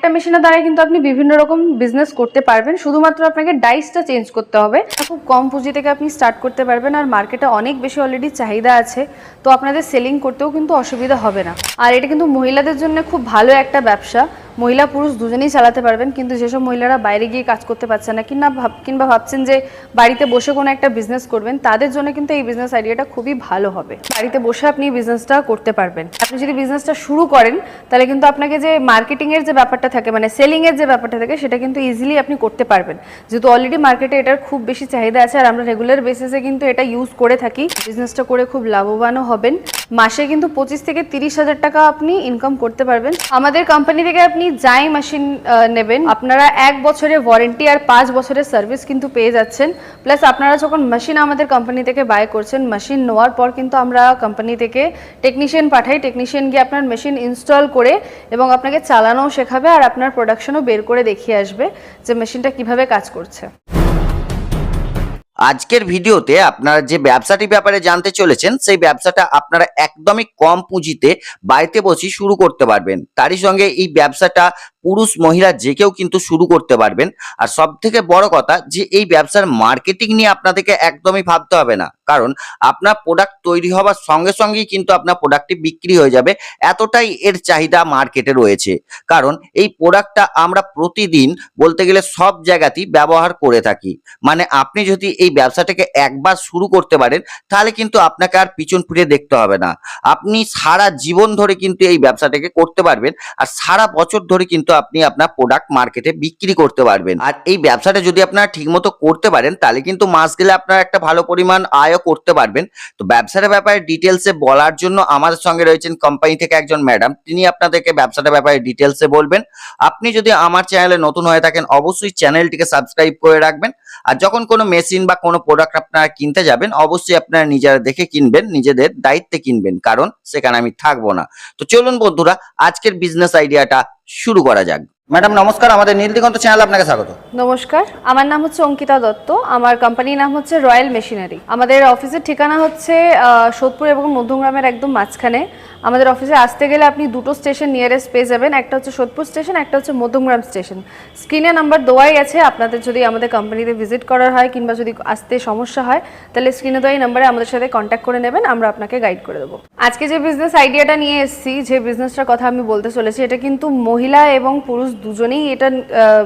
একটা মেশিনের দ্বারা কিন্তু আপনি বিভিন্ন রকম বিজনেস করতে পারবেন, শুধুমাত্র আপনাকে ডাইসটা চেঞ্জ করতে হবে। খুব কম পুঁজি থেকে আপনি স্টার্ট করতে পারবেন, আর মার্কেটে অনেক বেশি অলরেডি চাহিদা আছে, তো আপনাদের সেলিং করতেও কিন্তু অসুবিধা হবে না। আর এটা কিন্তু মহিলাদের জন্য খুব ভালো একটা ব্যবসা, মহিলা পুরুষ দুজনেই চালাতে পারবেন। কিন্তু যেসব মহিলারা বাইরে গিয়ে কাজ করতে পারছে না কিংবা ভাবছেন যে বাড়িতে বসে কোনো একটা বিজনেস করবেন, তাদের জন্য কিন্তু এই বিজনেস আইডিয়াটা খুবই ভালো হবে। বাড়িতে বসে আপনি বিজনেসটা করতে পারবেন। আপনি যদি বিজনেসটা শুরু করেন তাহলে কিন্তু আপনাকে যে মার্কেটিংয়ের যে ব্যাপারটা থাকে, মানে সেলিংয়ের যে ব্যাপারটা থাকে, সেটা কিন্তু ইজিলি আপনি করতে পারবেন, যেহেতু অলরেডি মার্কেটে এটার খুব বেশি চাহিদা আছে। আর আমরা রেগুলার বেসিসে কিন্তু এটা ইউজ করে থাকি। বিজনেসটা করে খুব লাভবানও হবেন। মাসে কিন্তু 25 থেকে 30,000 টাকা আপনি ইনকাম করতে পারবেন। আমাদের কোম্পানি থেকে আপনি যাই মেশিন নেবেন, আপনারা 1 বছরের ওয়ারেন্টি আর 5 বছরের সার্ভিস কিন্তু পেয়ে যাচ্ছেন। প্লাস আপনারা যখন মেশিন আমাদের কোম্পানি থেকে বাই করছেন, মেশিন নেওয়ার পর কিন্তু আমরা কোম্পানি থেকে টেকনিশিয়ান পাঠাই। টেকনিশিয়ান গিয়ে আপনার মেশিন ইনস্টল করে এবং আপনাকে চালানোও শেখাবে, আর আপনার প্রোডাকশনও বের করে দেখিয়ে আসবে যে মেশিনটা কিভাবে কাজ করছে। আজকের ভিডিওতে আপনারা যে ব্যবসাটির ব্যাপারে জানতে চলেছেন, সেই ব্যবসাটা আপনারা একদমই কম পুঁজিতে বাড়িতে বসে শুরু করতে পারবেন। তারই সঙ্গে এই ব্যবসাটা পুরুষ মহিলা যে কেউ কিন্তু শুরু করতে পারবেন। আর সব থেকে বড় কথা যে এই ব্যবসার মার্কেটিং নিয়ে আপনাদেরকে একদমই ভাবতে হবে না, কারণ আপনার প্রোডাক্ট তৈরি হওয়ার সঙ্গে সঙ্গেই কিন্তু আপনার প্রোডাক্টটি বিক্রি হয়ে যাবে, এতটাই এর চাহিদা মার্কেটে রয়েছে। কারণ এই প্রোডাক্টটা আমরা প্রতিদিন বলতে গেলে সব জায়গাতেই ব্যবহার করে থাকি। মানে আপনি যদি এই ব্যবসাটাকে একবার শুরু করতে পারেন, তাহলে কিন্তু আপনাকে আর পিছন ফিরে দেখতে হবে না। আপনি সারা জীবন ধরে কিন্তু এই ব্যবসাটাকে করতে পারবেন, আর সারা বছর ধরে কিন্তু আপনি আপনার প্রোডাক্ট মার্কেটে বিক্রি করতে পারবেন। আর এই ব্যবসাটা যদি আপনারা ঠিকমতো করতে পারেন, তাহলে কিন্তু মাস গেলে আপনারা একটা ভালো পরিমাণ আয়ও করতে পারবেন। তো ব্যবসার ব্যাপারে ডিটেলসে বলার জন্য আমাদের সঙ্গে রয়েছেন কোম্পানি থেকে একজন ম্যাডাম, তিনি আপনাদেরকে ব্যবসাটার ব্যাপারে ডিটেলসে বলবেন। আপনি যদি আমার চ্যানেলে নতুন হয়ে থাকেন, অবশ্যই চ্যানেলটিকে সাবস্ক্রাইব করে রাখবেন। আর যখন কোনো মেশিন বা কোনো প্রোডাক্ট আপনারা কিনতে যাবেন, অবশ্যই আপনারা নিজেরা দেখে কিনবেন, নিজেদের দায়িত্বে কিনবেন, কারণ সেখানে আমি থাকবো না। তো চলুন বন্ধুরা, আজকের বিজনেস আইডিয়াটা শুরু করা যাক। ম্যাডাম নমস্কার, আমাদের নীলদিগন্ত চ্যানেলে আপনাকে স্বাগত। নমস্কার, আমার নাম হচ্ছে অঙ্কিতা দত্ত। আমার কোম্পানির নাম হচ্ছে রয়্যাল মেশিনারি। আমাদের অফিসের ঠিকানা হচ্ছে সোদপুর এবং মধ্যমগ্রামের একদম মাঝখানে। আমাদের অফিসে আসতে গেলে আপনি দুটো স্টেশন নিয়ারেস্ট পেয়ে যাবেন, একটা হচ্ছে সোদপুর স্টেশন, একটা হচ্ছে মধ্যমগ্রাম স্টেশন। স্ক্রিনে নাম্বার দেওয়াই আছে, আপনাদের যদি আমাদের কোম্পানিতে ভিজিট করার হয় কিংবা যদি আসতে সমস্যা হয়, তাহলে স্ক্রিনে দেওয়াই নাম্বারে আমাদের সাথে কন্ট্যাক্ট করে নেবেন, আমরা আপনাকে গাইড করে দেবো। আজকে যে বিজনেস আইডিয়াটা নিয়ে এসেছি, যে বিজনেসটার কথা আমি বলতে চলেছি, এটা কিন্তু মহিলা এবং পুরুষ দুজনেই এটা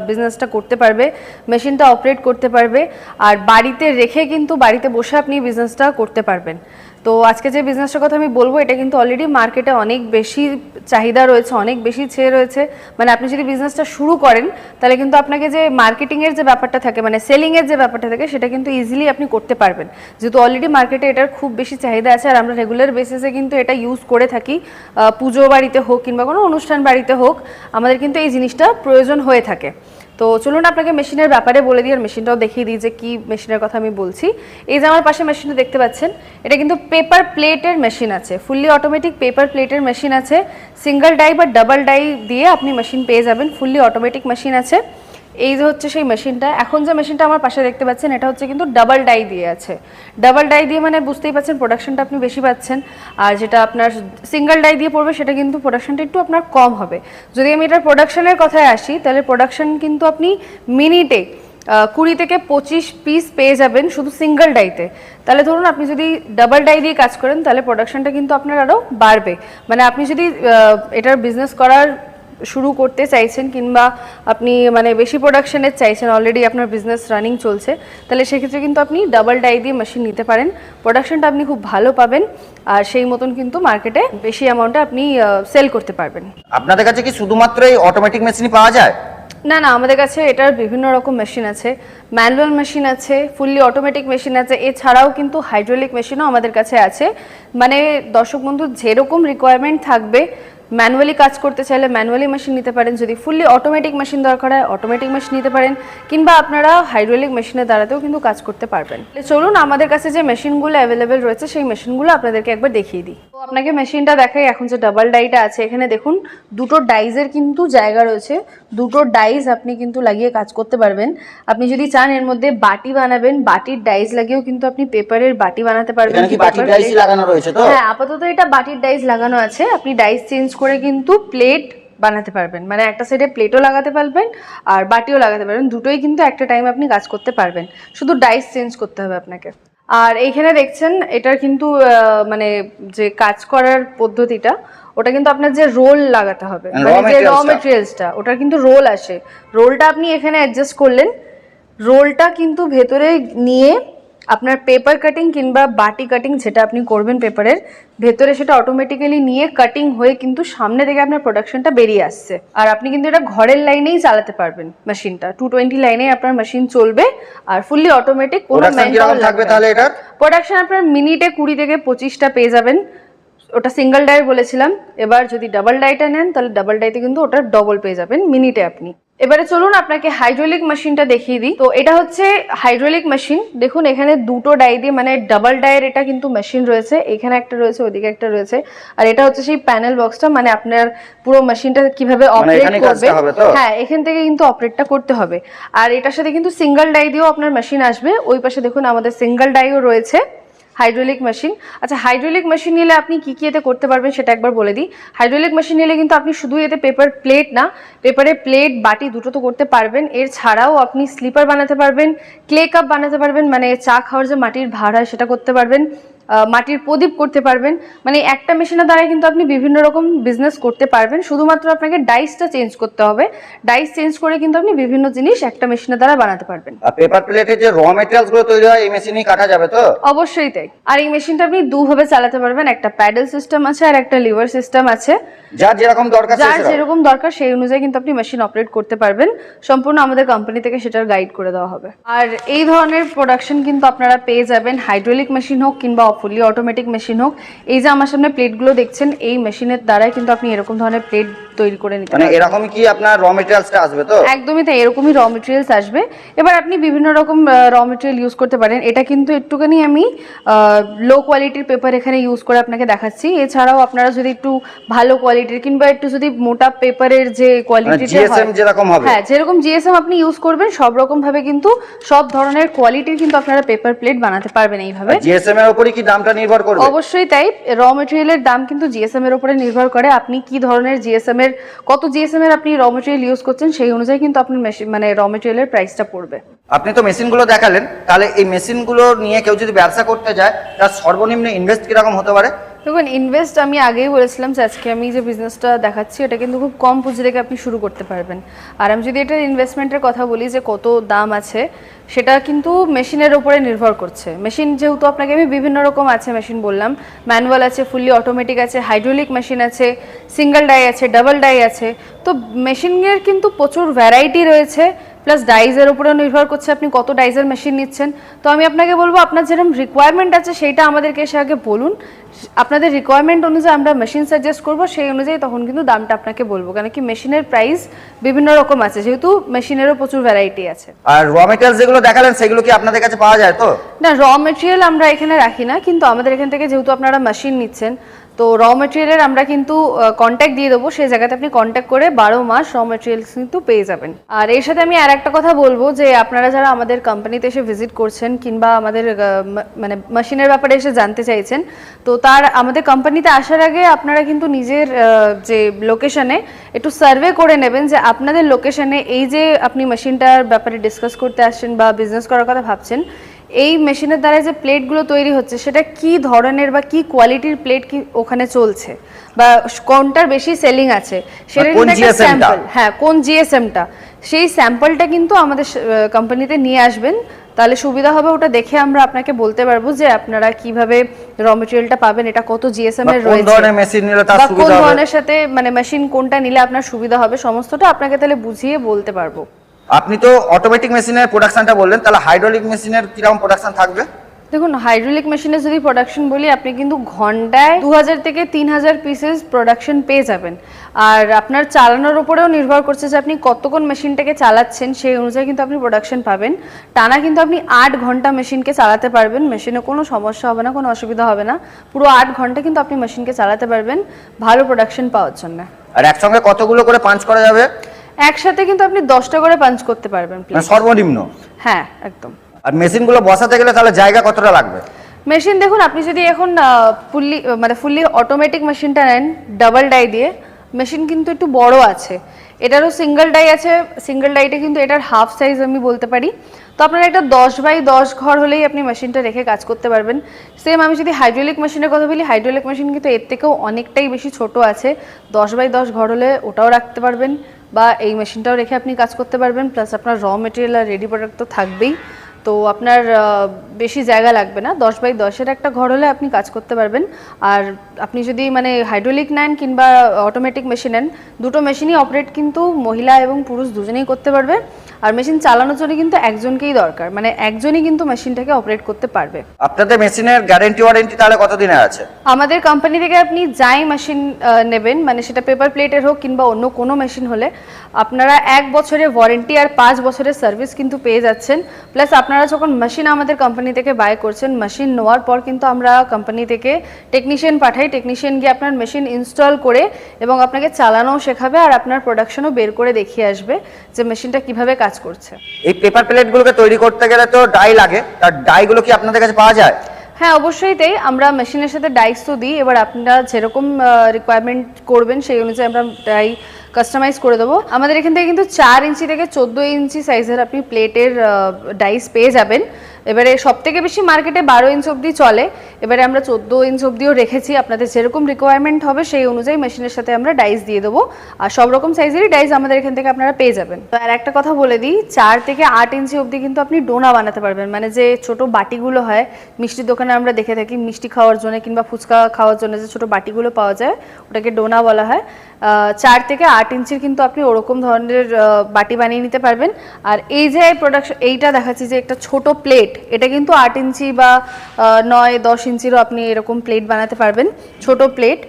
বিজনেসটা করতে পারবে, মেশিনটা অপারেট করতে পারবে, আর বাড়িতে রেখে কিন্তু বাড়িতে বসে আপনি বিজনেসটা করতে পারবেন। তো আজকে যে বিজনেসটার কথা আমি বলবো, এটা কিন্তু অলরেডি মার্কেটে অনেক বেশি চাহিদা রয়েছে, অনেক বেশি চেয়ে রয়েছে। মানে আপনি যদি বিজনেসটা শুরু করেন, তাহলে কিন্তু আপনাকে যে মার্কেটিংয়ের যে ব্যাপারটা থাকে, মানে সেলিংয়ের যে ব্যাপারটা থাকে, সেটা কিন্তু ইজিলি আপনি করতে পারবেন, যেহেতু অলরেডি মার্কেটে এটার খুব বেশি চাহিদা আছে। আর আমরা রেগুলার বেসিসে কিন্তু এটা ইউজ করে থাকি, পুজো বাড়িতে হোক কিংবা কোনো অনুষ্ঠান বাড়িতে হোক, আমাদের কিন্তু এই জিনিসটা প্রয়োজন হয়ে থাকে। তো চলুন আপনাকে মেশিনের ব্যাপারে বলে দিই, আর মেশিনটাও দেখিয়ে দিই যে কি মেশিনের কথা আমি বলছি। এই যে আমার পাশে মেশিনটা দেখতে পাচ্ছেন, এটা কিন্তু পেপার প্লেটের মেশিন আছে, ফুললি অটোমেটিক পেপার প্লেটের মেশিন আছে। সিঙ্গেল ডাই বা ডাবল ডাই দিয়ে আপনি মেশিন পেয়ে যাবেন, ফুললি অটোমেটিক মেশিন আছে। এই যে হচ্ছে সেই মেশিনটা। এখন যে মেশিনটা আমার পাশে দেখতে পাচ্ছেন, এটা হচ্ছে কিন্তু ডাবল ডাই দিয়ে আছে। ডাবল ডাই দিয়ে মানে বুঝতেই পাচ্ছেন প্রোডাকশনটা আপনি বেশি পাচ্ছেন, আর যেটা আপনার সিঙ্গেল ডাই দিয়ে পড়বে সেটা কিন্তু প্রোডাকশনটা একটু আপনার কম হবে। যদি আমি এটার প্রোডাকশনের কথায় আসি, তাহলে প্রোডাকশন কিন্তু আপনি মিনিটে 20 থেকে 25 পিস পেয়ে যাবেন শুধু সিঙ্গেল ডাইতে। তাহলে ধরুন আপনি যদি ডাবল ডাই দিয়ে কাজ করেন, তাহলে প্রোডাকশনটা কিন্তু আপনার আরও বাড়বে। মানে আপনি যদি এটার বিজনেস করার শুরু করতে চাইছেন কিংবা আপনি মানে বেশি প্রোডাকশনের চাইছেন, অলরেডি আপনার বিজনেস রানিং চলছে, তাহলে সেক্ষেত্রে কিন্তু আপনি ডাবল ডাই দিয়ে মেশিন নিতে পারেন। প্রোডাকশনটা আপনি খুব ভালো পাবেন, আর সেই মতন কিন্তু মার্কেটে বেশি অ্যামাউন্টে আপনি সেল করতে পারবেন। আপনাদের কাছে কি শুধুমাত্র এই অটোমেটিক মেশিনই পাওয়া যায়? না না, আমাদের কাছে এটার বিভিন্ন রকম মেশিন আছে, ম্যানুয়াল মেশিন আছে, ফুললি অটোমেটিক মেশিন আছে, এছাড়াও কিন্তু হাইড্রোলিক মেশিনও আমাদের কাছে আছে। মানে দর্শক বন্ধু যেরকম রিকোয়ারমেন্ট থাকবে, ম্যানুয়ালি কাজ করতে চাইলে ম্যানুয়ালি মেশিন নিতে পারেন, যদি ফুললি অটোমেটিক মেশিন দরকার হয় অটোমেটিক মেশিন নিতে পারেন, কিংবা আপনারা হাইড্রোলিক মেশিনের দ্বারাতেও কিন্তু কাজ করতে পারবেন। চলুন আমাদের কাছে যে মেশিনগুলো অ্যাভেলেবেল রয়েছে, সেই মেশিনগুলো আপনাদেরকে একবার দেখিয়ে দিই। তো আপনাকে মেশিনটা দেখাই। এখন যে ডাবল ডাইটা আছে, এখানে দেখুন দুটো ডাইজের কিন্তু জায়গা রয়েছে, দুটো ডাইজ আপনি কিন্তু লাগিয়ে কাজ করতে পারবেন। আপনি যদি চান এর মধ্যে বাটি বানাবেন, বাটির ডাইজ লাগিয়েও কিন্তু আপনি পেপারের বাটি বানাতে পারবেন। লাগানো রয়েছে তো? হ্যাঁ, আপাতত এটা বাটির ডাইজ লাগানো আছে। আপনি ডাইজ চেঞ্জ করে কিন্তু প্লেট বানাতে পারবেন, মানে একটা সাইডে প্লেটও লাগাতে পারবেন আর বাটিও লাগাতে পারবেন, দুটোই কিন্তু একটা টাইম আপনি কাজ করতে পারবেন, শুধু ডাইস চেঞ্জ করতে হবে আপনাকে। আর এইখানে দেখছেন এটার কিন্তু মানে যে কাজ করার পদ্ধতিটা, ওটা কিন্তু আপনার যে রোল লাগাতে হবে, মানে যে র মেটেরিয়ালসটা, ওটার কিন্তু রোল আসে, রোলটা আপনি এখানে অ্যাডজাস্ট করলেন, রোলটা কিন্তু ভেতরে নিয়ে আপনার পেপার কাটিং কিংবা বাটি কাটিং যেটা আপনি করবেন পেপারের ভেতরে, সেটা অটোমেটিক্যালি নিয়ে কাটিং হয়ে কিন্তু সামনে থেকে আপনার প্রোডাকশনটা বেরিয়ে আসছে। আর আপনি কিন্তু এটা ঘরের লাইনেই চালাতে পারবেন মেশিনটা, 220 লাইনে আপনার মেশিন চলবে আর ফুললি অটোমেটিক, কোনো ম্যানপাওয়ার লাগবে না। প্রোডাকশন আপনার মিনিটে 20 থেকে 25টা পেয়ে যাবেন, ওটা সিঙ্গেল ডাই বলেছিলাম। এবার যদি ডাবল ডাইটা নেন তাহলে ডাবল ডাইতে কিন্তু ওটা ডবল পেয়ে যাবেন মিনিটে আপনি। এবারে চলুন আপনাকে হাইড্রোলিক মেশিনটা দেখিয়ে দিই। তো এটা হচ্ছে হাইড্রোলিক মেশিন, দেখুন এখানে দুটো ডাই দিয়ে, মানে ডাবল ডাইয়ের এটা কিন্তু মেশিন রয়েছে, এখানে একটা রয়েছে ওদিকে একটা রয়েছে, আর এটা হচ্ছে সেই প্যানেল বক্সটা, মানে আপনার পুরো মেশিনটা কিভাবে অপারেট করবে, হ্যাঁ এখান থেকে কিন্তু অপারেটটা করতে হবে। আর এটার সাথে কিন্তু সিঙ্গেল ডাই দিয়েও আপনার মেশিন আসবে, ওই পাশে দেখুন আমাদের সিঙ্গেল ডাইও রয়েছে হাইড্রোলিক মেশিন। আচ্ছা, হাইড্রোলিক মেশিন নিলে আপনি কি কি এতে করতে পারবেন সেটা একবার বলে দিই। হাইড্রোলিক মেশিন নিলে কিন্তু আপনি শুধু এতে পেপার প্লেট না, পেপারে প্লেট বাটি দুটো তো করতে পারবেন, এর ছাড়াও আপনি স্লিপার বানাতে পারবেন, ক্লে কাপ বানাতে পারবেন, মানে চা খাওয়ার যে মাটির ভাঁড় হয় সেটা করতে পারবেন, মাটির প্রদীপ করতে পারবেন, মানে একটা মেশিনের দ্বারা কিন্তু আপনি বিভিন্ন রকম বিজনেস করতে পারবেন, শুধুমাত্র আপনাকে ডাইসটা চেঞ্জ করতে হবে, ডাইস চেঞ্জ করে কিন্তু আপনি বিভিন্ন জিনিস একটা মেশিনের দ্বারা বানাতে পারবেন। আর পেপার প্লেটে যে র মেটেরিয়ালস গুলো তৈরি হয় এই মেশিনেই কাটা যাবে তো? অবশ্যই তাই। আর এই মেশিনটা আপনি দুভাবে চালাতে পারবেন, একটা প্যাডেল সিস্টেম আছে আর একটা লিভার সিস্টেম আছে, যার যেরকম দরকার সেই অনুযায়ী কিন্তু আপনি মেশিন অপারেট করতে পারবেন, সম্পূর্ণ আমাদের কোম্পানি থেকে সেটার গাইড করে দেওয়া হবে। আর এই ধরনের প্রোডাকশন কিন্তু আপনারা পেয়ে যাবেন, হাইড্রোলিক মেশিন হোক কিংবা ফুললি অটোমেটিক মেশিন হোক। এই যে আমার সামনে প্লেটগুলো দেখছেন, এই মেশিনের দ্বারাই কিন্তু আপনি এরকম ধরনের প্লেট তৈরি করে নিতে পারবেন। মানে এরকমই কি আপনার র মেটেরিয়ালসটা আসবে তো? একদমই তাই, এরকমই র মেটেরিয়ালস আসবে। এবার আপনি বিভিন্ন রকম র মেটেরিয়াল ইউজ করতে পারেন, এটা কিন্তু একটুখানি আমি লো কোয়ালিটির পেপার এখানে ইউজ করে আপনাকে দেখাচ্ছি, এছাড়াও আপনারা যদি একটু ভালো কোয়ালিটির কিংবা একটু যদি মোটা পেপারের যে কোয়ালিটিটা হয়, হ্যাঁ যেরকম জিএসএম আপনি ইউজ করবেন, সব রকম ভাবে কিন্তু সব ধরনের কোয়ালিটির কিন্তু আপনারা পেপার প্লেট বানাতে পারবেন এইভাবে। জিএসএম এর উপরে কি দামটা নির্ভর করবে? অবশ্যই তাই, র মেটেরিয়ালের দাম কিন্তু জিএসএম এর উপরে নির্ভর করে, আপনি কি ধরনের জিএসএম এর, কত জিএসএম এর আপনি র মেটেরিয়াল ইউজ করছেন সেই অনুযায়ী কিন্তু আপনার মেশিন মানে র মেটেরিয়ালের প্রাইসটা পড়বে। আপনি তো মেশিনগুলো দেখালেন, তাহলে এই মেশিনগুলো নিয়ে কেউ যদি ব্যবসা করতে যায় তার সর্বনিম্ন ইনভেস্ট কিরকম হতে পারে? দেখুন, ইনভেস্ট আমি আগেই বলেছিলাম যে আজকে আমি যে বিজনেসটা দেখাচ্ছি এটা কিন্তু খুব কম পুঁজি থেকে আপনি শুরু করতে পারবেন। আর আমি যদি এটার ইনভেস্টমেন্টের কথা বলি যে কত দাম আছে, সেটা কিন্তু মেশিনের উপরে নির্ভর করছে। মেশিন যেহেতু আপনাকে আমি বিভিন্ন রকম আছে মেশিন বললাম, ম্যানুয়াল আছে, ফুললি অটোমেটিক আছে, হাইড্রোলিক মেশিন আছে, সিঙ্গেল ডাই আছে, ডাবল ডাই আছে, তো মেশিনের কিন্তু প্রচুর ভ্যারাইটি রয়েছে, প্লাস ডাইজের উপরেও নির্ভর করছে আপনি কত ডাইজের মেশিন নিচ্ছেন। তো আমি আপনাকে বলবো আপনার যেরকম রিকোয়ারমেন্ট আছে সেইটা আমাদেরকে এসে আগে বলুন, আপনাদের রিকোয়ারমেন্ট অনুযায়ী আমরা মেশিন সাজেস্ট করবো, সেই অনুযায়ী তখন কিন্তু দামটা আপনাকে বলবো, কারণ কি মেশিনের প্রাইস বিভিন্ন রকম আছে, যেহেতু মেশিনেরও প্রচুর ভ্যারাইটি আছে। আর র মেটেরিয়ালস যেগুলো দেখালেন সেগুলো কি আপনাদের কাছে পাওয়া যায় তো? না, র মেটেরিয়াল আমরা এখানে রাখি না, কিন্তু আমাদের এখান থেকে যেহেতু আপনারা মেশিন নিচ্ছেন, তো র মেটেরিয়ালের আমরা কিন্তু কন্ট্যাক্ট দিয়ে দেবো, সেই জায়গাতে আপনি কন্ট্যাক্ট করে 12 মাস র মেটেরিয়ালস কিন্তু পেয়ে যাবেন। আর এর সাথে আমি আর একটা কথা বলবো যে আপনারা যারা আমাদের কোম্পানিতে এসে ভিজিট করছেন কিংবা আমাদের মানে মেশিনের ব্যাপারে এসে জানতে চাইছেন, তো তার আমাদের কোম্পানিতে আসার আগে আপনারা কিন্তু নিজের যে লোকেশনে একটু সার্ভে করে নেবেন যে আপনাদের লোকেশনে এই যে আপনি মেশিনটার ব্যাপারে ডিসকাস করতে আসছেন বা বিজনেস করার কথা ভাবছেন, এই মেশিনের দ্বারা যে প্লেটগুলো তৈরি হচ্ছে সেটা কি ধরনের বা কি কোয়ালিটির প্লেট কি ওখানে চলছে বা কোনটার বেশি সেলিং আছে সেটা কিন্তু একটা স্যাম্পল, হ্যাঁ কোন জিএসএমটা, সেই স্যাম্পলটা কিন্তু আমাদের কোম্পানিতে নিয়ে আসবেন, তাহলে সুবিধা হবে, ওটা দেখে আমরা আপনাকে বলতে পারবো যে আপনারা কিভাবে র মেটেরিয়ালটা পাবেন, এটা কত জিএসএম এর রয়েছে, কোন ধরনের মেশিন নিলে তার সুবিধা হবে, কোন ধরনের সাথে মানে মেশিন কোনটা নিলে আপনার সুবিধা হবে, সমস্তটা আপনাকে তাহলে বুঝিয়ে বলতে পারবো। আপনি তো অটোমেটিক মেশিনের প্রোডাকশনটা বললেন, তাহলে হাইড্রোলিক মেশিনের কিরকম প্রোডাকশন থাকবে? দেখুন, হাইড্রোলিক মেশিনে যদি প্রোডাকশন বলি, আপনি কিন্তু ঘন্টায় 2000 থেকে 3000 পিসেস প্রোডাকশন পেয়ে যাবেন। আর আপনার চালানোর উপরেও নির্ভর করছে যে আপনি কতক্ষণ মেশিনটাকে চালাচ্ছেন, সেই অনুযায়ী কিন্তু আপনি প্রোডাকশন পাবেন। টানা কিন্তু আপনি 8 ঘন্টা মেশিনকে চালাতে পারবেন, মেশিনে কোনো সমস্যা হবে না, কোনো অসুবিধা হবে না, পুরো 8 ঘন্টা কিন্তু আপনি মেশিনকে চালাতে পারবেন ভালো প্রোডাকশন পাওয়ার জন্য। আর একসঙ্গে কতগুলো করে পাঞ্চ করা যাবে? একসাথে কিন্তু আপনি 10টা করে পাঞ্চ করতে পারবেন সর্বনিম্ন। হ্যাঁ একদম। আর মেশিনগুলো বসাতে গেলে তাহলে জায়গা কতটা লাগবে? মেশিন দেখুন, আপনি যদি এখন ফুললি অটোমেটিক মেশিনটা নেন ডাবল ডাই দিয়ে, মেশিন কিন্তু একটু বড় আছে, এটারও সিঙ্গেল ডাই আছে, সিঙ্গেল ডাইটে কিন্তু এটার হাফ সাইজ আমি বলতে পারি। তো আপনার একটা 10x10 ঘর হলেই আপনি মেশিনটা রেখে কাজ করতে পারবেন। সেম আমি যদি হাইড্রোলিক মেশিনের কথা বলি, হাইড্রোলিক মেশিন কিন্তু এর থেকেও অনেকটাই বেশি ছোট আছে, 10x10 ঘর হলে ওটাও রাখতে পারবেন, বা এই মেশিনটাও রেখে আপনি কাজ করতে পারবেন। প্লাস আপনার র মেটেরিয়াল আর রেডি প্রোডাক্ট তো থাকবেই, তো আপনার বেশি জায়গা লাগবে না, 10x10-এর একটা ঘর হলে আপনি কাজ করতে পারবেন। আর আপনি যদি মানে হাইড্রোলিক নেন কিংবা অটোমেটিক মেশিন নেন, দুটো মেশিনই অপারেট কিন্তু মহিলা এবং পুরুষ দুজনেই করতে পারবে। আর মেশিন চালানোর জন্য কিন্তু একজনকেই দরকার, মানে একজনই কিন্তু মেশিনটাকে অপারেট করতে পারবে। আপনাদের মেশিনের গ্যারান্টি ওয়ারেন্টি তাহলে কতদিনের আছে? আমাদের কোম্পানি থেকে আপনি যাই মেশিন নেবেন, মানে সেটা পেপার প্লেটের হোক কিংবা অন্য কোনো মেশিন হলে, আপনারা 1 বছরের ওয়ারেন্টি আর 5 বছরের সার্ভিস কিন্তু পেয়ে যাচ্ছেন। প্লাস আপনারা যখন মেশিন আমাদের কোম্পানি থেকে বাই করছেন, মেশিন নেওয়ার পর কিন্তু আমরা কোম্পানি থেকে টেকনিশিয়ান পাঠাই, টেকনিশিয়ান গিয়ে আপনার মেশিন ইনস্টল করে এবং আপনাকে চালানোও শেখাবে আর আপনার প্রোডাকশনও বের করে দেখিয়ে আসবে যে মেশিনটা কিভাবে কাজ করছে। এই পেপার প্লেটগুলোকে তৈরি করতে গেলে তো ডাই লাগে, তার ডাইগুলো কি আপনাদের কাছে পাওয়া যায়? হ্যাঁ, অবশ্যই তাই, আমরা মেশিনের সাথে ডাইস তো দিই। এবার আপনারা যেরকম রিকোয়ারমেন্ট করবেন সেই অনুযায়ী আমরা ডাই কাস্টমাইজ করে দেবো। আমাদের এখান থেকে কিন্তু 4 ইঞ্চি থেকে 14 ইঞ্চি সাইজের আপনি প্লেটের ডাইস পেয়ে যাবেন। এবারে সব থেকে বেশি মার্কেটে 12 ইঞ্চ অবধি চলে, এবারে আমরা 14 ইঞ্চ অবধিও রেখেছি। আপনাদের যেরকম রিকোয়ারমেন্ট হবে সেই অনুযায়ী মেশিনের সাথে আমরা ডাইস দিয়ে দেবো, আর সব রকম সাইজেরই ডাইস আমাদের এখান থেকে আপনারা পেয়ে যাবেন। তো আর একটা কথা বলে দিই, 4 থেকে 8 ইঞ্চি অবধি কিন্তু আপনি ডোনা বানাতে পারবেন, মানে যে ছোট বাটিগুলো হয় মিষ্টির দোকানে আমরা দেখে থাকি, মিষ্টি খাওয়ার জন্য কিংবা ফুচকা খাওয়ার জন্য যে ছোট বাটিগুলো পাওয়া যায় ওটাকে ডোনা বলা হয়। 4 থেকে 8 ইঞ্চির কিন্তু আপনি ওরকম ধরনের বাটি বানিয়ে নিতে পারবেন। আর এই যে প্রোডাকশন এইটা দেখাচ্ছি যে একটা ছোট প্লেট, এটা কিন্তু 8 ইঞ্চি বা 9-10 ইঞ্চিরও আপনি এরকম প্লেট বানাতে পারবেন, ছোট প্লেট।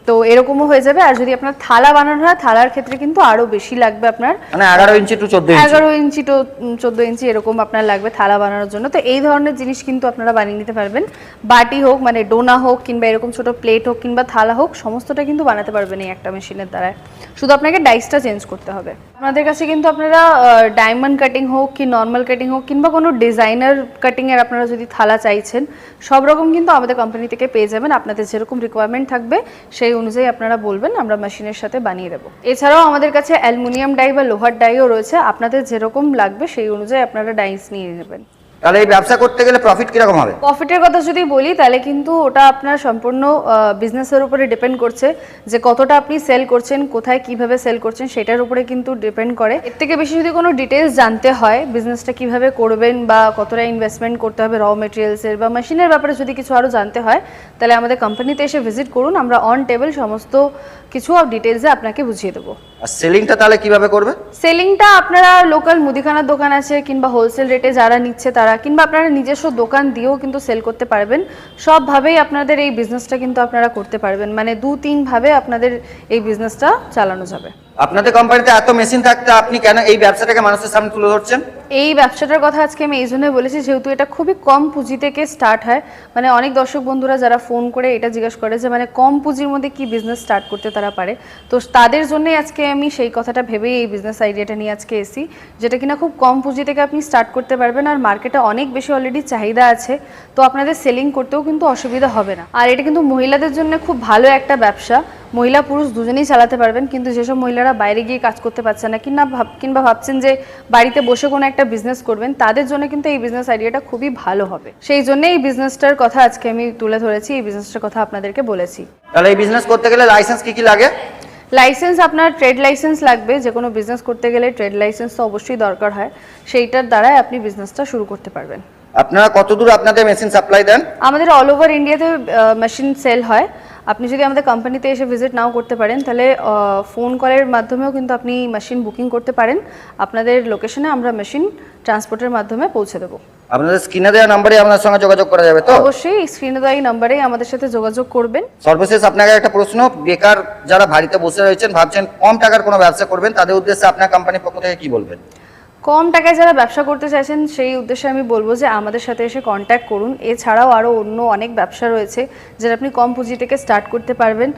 তো এরকমও হয়ে যাবে। আর যদি আপনার থালা বানানো হয়, থালার ক্ষেত্রে কিন্তু আরো বেশি লাগবে আপনার, মানে 11 ইঞ্চি টু 14 ইঞ্চি, 11 ইঞ্চি টু 14 ইঞ্চি এরকম আপনার লাগবে থালা বানানোর জন্য। তো এই ধরনের জিনিস কিন্তু আপনারা বানিয়ে নিতে পারবেন, বাটি হোক মানে ডোনা হোক কিংবা এরকম ছোট প্লেট হোক কিংবা থালা হোক, সমস্তটা কিন্তু বানাতে পারবেন এই একটা মেশিনের দ্বারা। শুধু আপনাকে ডাইসটা চেঞ্জ করতে হবে। আপনাদের কাছে কিন্তু আপনারা ডায়মন্ড কাটিং হোক কি নর্মাল কাটিং হোক কিংবা কোনো ডিজাইনার কাটিং এর আপনারা যদি থালা চাইছেন, সব রকম কিন্তু আমাদের কোম্পানি থেকে পেয়ে যাবেন। আপনাদের যেরকম রিকোয়ারমেন্ট থাকবে সেই অনুযায়ী আপনারা বলবেন, আমরা মেশিনের সাথে বানিয়ে দেবো। এছাড়াও আমাদের কাছে অ্যালুমিনিয়াম ডাই বা লোহার ডাইও রয়েছে, আপনাদের যেরকম লাগবে সেই অনুযায়ী আপনারা ডাইস নিয়ে নেবেন। তাহলে এই ব্যবসা করতে গেলে প্রফিট কিরকম হবে? প্রফিটের কথা যদি বলি তাহলে কিন্তু ওটা আপনার সম্পূর্ণ বিজনেসের উপরে ডিপেন্ড করছে, যে কতটা আপনি সেল করছেন, কোথায় কিভাবে সেল করছেন সেটার উপরে কিন্তু ডিপেন্ড করে। এর থেকে বেশি যদি কোনো ডিটেলস জানতে হয়, বিজনেসটা কিভাবে করবেন বা কতটা ইনভেস্টমেন্ট করতে হবে র মেটেরিয়ালসের বা মেশিনের ব্যাপারে যদি কিছু আরও জানতে হয়, তাহলে আমাদের কোম্পানিতে এসে ভিজিট করুন, আমরা অন টেবিল সমস্ত কিছু ডিটেলসে আপনাকে বুঝিয়ে দেবো। আর সেলিংটা তাহলে কিভাবে করবে? সেলিংটা আপনারা লোকাল মুদিখানার দোকান আছে কিংবা হোলসেল রেটে যারা নিচ্ছে তারা, কিংবা আপনারা নিজস্ব দোকান দিয়েও কিন্তু সেল করতে পারবেন। সবভাবেই আপনাদের এই বিজনেসটা কিন্তু আপনারা করতে পারবেন, মানে 2-3 ভাবে আপনাদের এই বিজনেসটা চালানো যাবে। আপনাদের কোম্পানিতে এত মেশিন থাকতে আপনি কেন এই ব্যবসাটাকে মানুষের সামনে তুলে ধরছেন? এই ব্যবসাটার কথা আজকে আমি এই জন্য বলেছি, যেহেতু এটা খুবই কম পুঁজি থেকে স্টার্ট হয়। মানে অনেক দর্শক বন্ধুরা যারা ফোন করে এটা জিজ্ঞেস করে যে মানে কম পুঁজির মধ্যে কি বিজনেস স্টার্ট করতে তারা পারে, তো তাদের জন্যই আজকে আমি সেই কথাটা ভেবেই এই বিজনেস আইডিয়াটা নিয়ে আজকে এসি, যেটা কিনা খুব কম পুঁজি থেকে আপনি স্টার্ট করতে পারবেন। আর মার্কেটে অনেক বেশি অলরেডি চাহিদা আছে, তো আপনাদের সেলিং করতেও কিন্তু অসুবিধা হবে না। আর এটা কিন্তু মহিলাদের জন্য খুব ভালো একটা ব্যবসা, মহিলা পুরুষ দুজনেই চালাতে পারবেন। কিন্তু যেসব মহিলারা বাইরে গিয়ে কাজ করতে পারছেন না কিংবা ভাবছেন যে বাড়িতে বসে কোনো একটা বিজনেস করবেন, তাদের জন্য কিন্তু এই বিজনেস আইডিয়াটা খুবই ভালো হবে। সেই জন্য এই বিজনেসটার কথা আজকে আমি তুলে ধরেছি, এই বিজনেসটার কথা আপনাদেরকে বলেছি। তাহলে এই বিজনেস করতে গেলে লাইসেন্স কি লাগে? লাইসেন্স আপনার ট্রেড লাইসেন্স লাগবে, যে কোনো বিজনেস করতে গেলে ট্রেড লাইসেন্স তো অবশ্যই দরকার হয়, সেইটার দ্বারাই আপনি বিজনেসটা শুরু করতে পারবেন। আপনারা কতদূর আপনাদের মেশিন সাপ্লাই দেন? আমাদের অল ওভার ইন্ডিয়াতে মেশিন সেল হয়। আপনি যদি আমাদের কোম্পানিতে এসে ভিজিট নাও করতে পারেন, তাহলে ফোন কলের মাধ্যমেও কিন্তু আপনি মেশিন বুকিং করতে পারেন। আপনাদের লোকেশনে আমরা মেশিন ট্রান্সপোর্টের মাধ্যমে পৌঁছে দেবো। আপনাদের স্ক্রিনে দেওয়া নম্বরে আপনার সঙ্গে যোগাযোগ করা যাবে তো? অবশ্যই স্ক্রিনে দেওয়া এই নম্বরেই আমাদের সাথে যোগাযোগ করবেন। সর্বশেষ আপনাকে একটা প্রশ্ন, বেকার যারা বাড়িতে বসে রয়েছেন, ভাবছেন কম টাকার কোনো ব্যবসা করবেন, তাদের উদ্দেশ্যে আপনার কোম্পানির পক্ষ থেকে কি বলবেন? কম টাকায় যারা ব্যবসা করতে চাইছেন সেই উদ্দেশ্যে আমি বলবো যে আমাদের সাথে এসে কন্ট্যাক্ট করুন। এছাড়াও আরও অন্য অনেক ব্যবসা রয়েছে যেটা আপনি কম পুঁজি থেকে স্টার্ট করতে পারবেন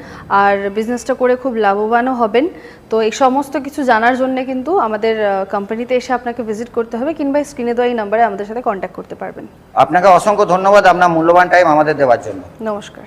আর বিজনেসটা করে খুব লাভবানও হবেন। তো এই সমস্ত কিছু জানার জন্য কিন্তু আমাদের কোম্পানিতে এসে আপনাকে ভিজিট করতে হবে, কিংবা স্ক্রিনে দেওয়া এই নাম্বারে আমাদের সাথে কন্ট্যাক্ট করতে পারবেন। আপনাকে অসংখ্য ধন্যবাদ আপনার মূল্যবান টাইম আমাদের দেওয়ার জন্য। নমস্কার।